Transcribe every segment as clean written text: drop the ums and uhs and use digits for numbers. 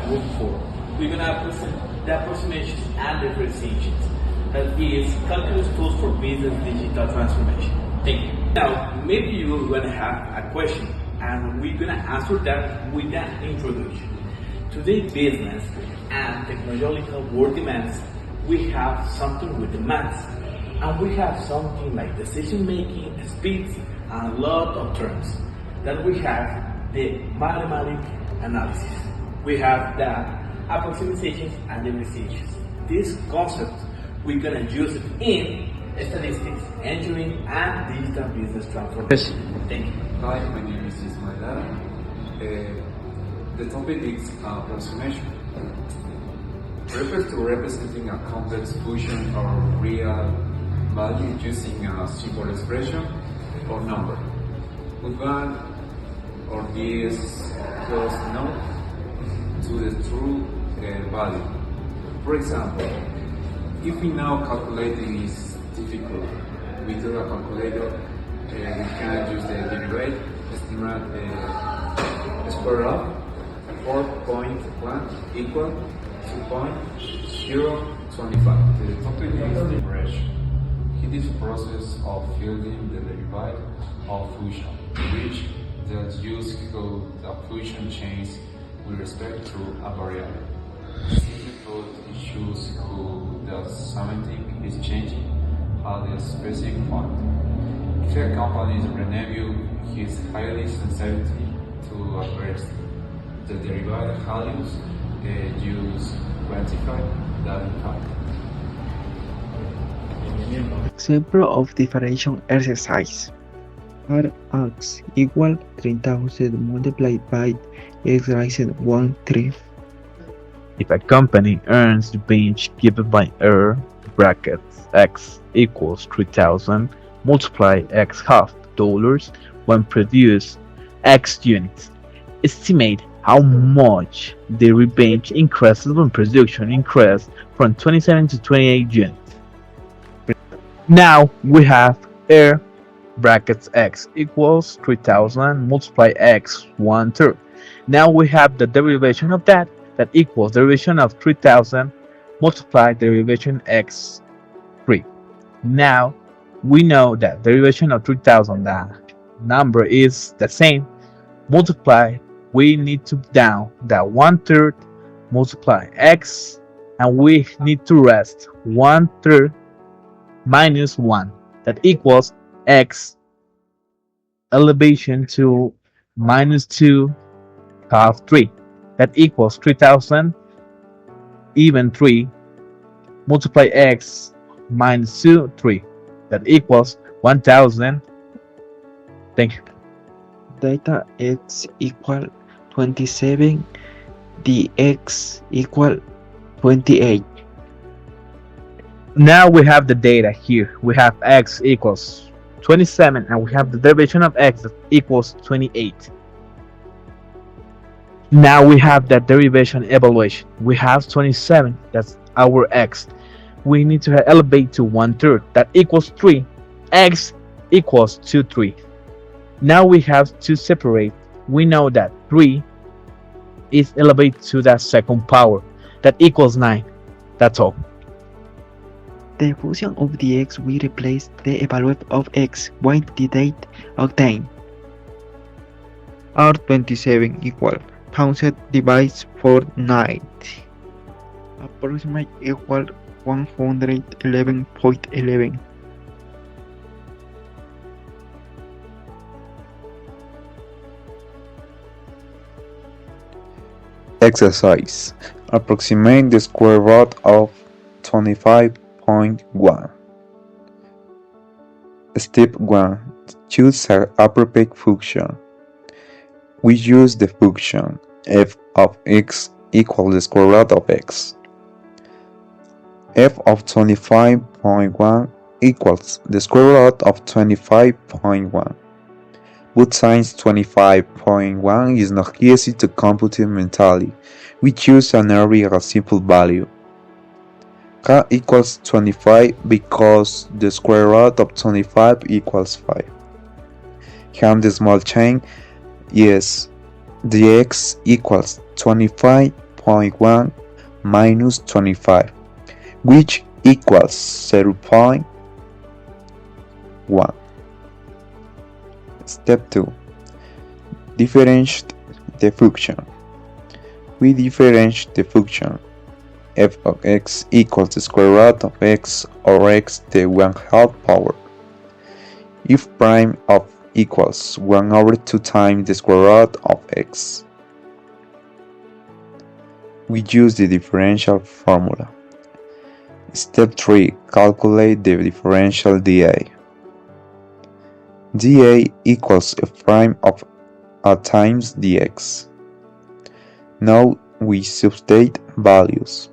moving forward, we're gonna present the approximations and differentiations. That is calculus tools for business digital transformation. Thank you. Now, maybe you're gonna have a question, and we're gonna answer that with an introduction. Today's business and technological world demands, we have something with the maths, and we have something like decision making, speeds, and a lot of terms. Then we have the mathematical analysis. We have the approximations and differentiations. These concepts, we're gonna use it in statistics, engineering, and digital business transformation. Thank you. Hi, my name is Ismael Lara. The topic is approximation. Refers to representing a complex function or real value using a simple expression or number with one or this close enough to the true value. For example, if we know calculating is difficult, we do a calculator, we can use the derivative, estimate the square root 4.1 equal 2.025. The topic is differentiation. It is a process of finding the derivative of function, which the use how the function changes with respect to a variable. Simply put, it shows how the semantic is changing at a specific point. If a company's revenue is highly sensitive to address the derivative values, use quantify that impact. Example of differentiation exercise. Rx equal 3000 multiplied by x raised 1 3. If a company earns the bench given by R brackets x equals 3000 multiply x half dollars when produced x units, estimate how much the rebench increases when production increases from 27 to 28 units. Now we have R brackets x equals 3000 multiply x 1/3. Now we have the derivation of that equals derivation of 3000 multiply derivation x 3. Now we know that derivation of 3000, the number is the same, multiply, we need to down that 1/3 multiply x, and we need to rest 1/3 minus 1, that equals x elevation to minus 2 half 3, that equals 3000 even 3 multiply x minus 2 3, that equals 1000. Thank you. Data x equal 27, dx equal 28. Now we have the data here. We have x equals 27 and we have the derivation of x that equals 28. Now we have that derivation evaluation. We have 27, that's our x. We need to elevate to 1/3, that equals 3. X equals 2 3. Now we have to separate. We know that 3 is elevated to that second power, that equals 9. That's all. The function of the x we replace the evaluate of x by the date obtained. R27 equal 1000 divided for 9. Approximate equal 111.11. Exercise. Approximate the square root of 25.1. Step 1. Choose an appropriate function. We use the function f of x equals the square root of x. F of 25.1 equals the square root of 25.1. But since 25.1 is not easy to compute mentally, we choose an area simple value. K equals 25 because the square root of 25 equals 5. Count the small chain. Yes, the x equals 25.1 0.1 minus 25, which equals 0.1. Step 2. Differentiate the function. We differentiate the function f of x equals the square root of x, or x to the 1/2 power. If prime of equals 1 over 2 times the square root of x. We use the differential formula. Step 3. Calculate the differential dA. dA equals f prime of a times dx. Now we substitute values.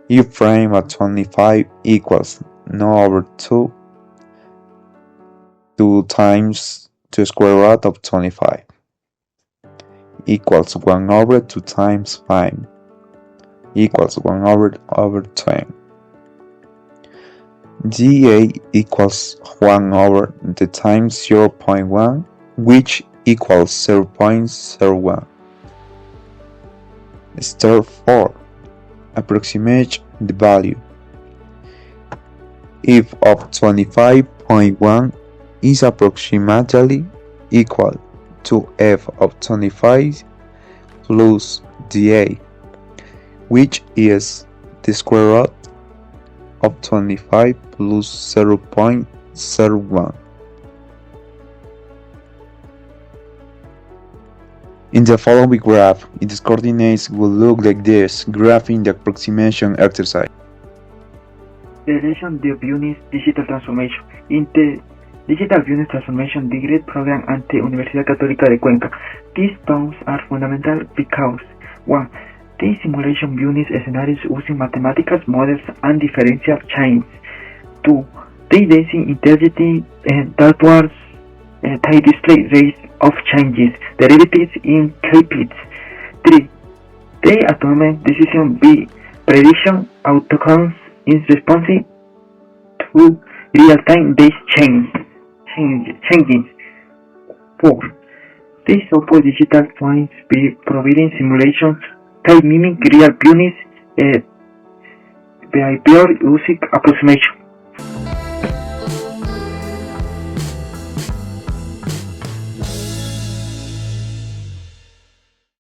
F prime at 25 equals no over 2 times the square root of 25 equals 1 over 2 times 5 equals 1 over 10. dA equals 1 over the times 0.1, which equals 0.01. Step 4. Approximate the value. F of 25.1 is approximately equal to f of 25 plus dA, which is the square root of 25 plus 0.01. In the following graph, its coordinates will look like this, graphing the approximation exercise. Relation de units digital transformation. In the digital unit transformation degree program at the Universidad Católica de Cuenca, these terms are fundamental because 1. They simulation unit scenarios using mathematical models and differential chains. 2. They design integrity towards they display rates of changes, derivatives in K-bits. 3. They automate decision B, prediction outcomes in response to real-time based changes. 4. They support digital twins by providing simulations that mimic real units behavior using approximation.